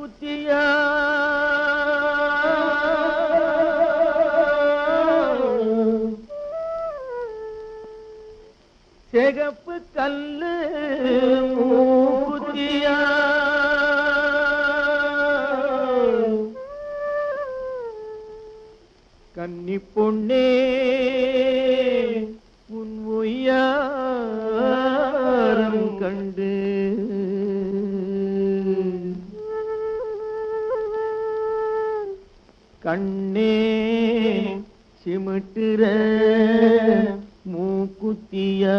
குத்தியா சிகப்பு கல்லு குத்தியா கன்னி பொண்ணே உன் ஒய்யாரம் கண்டு கண்ணே சிமிட்டுற மூக்குத்தியா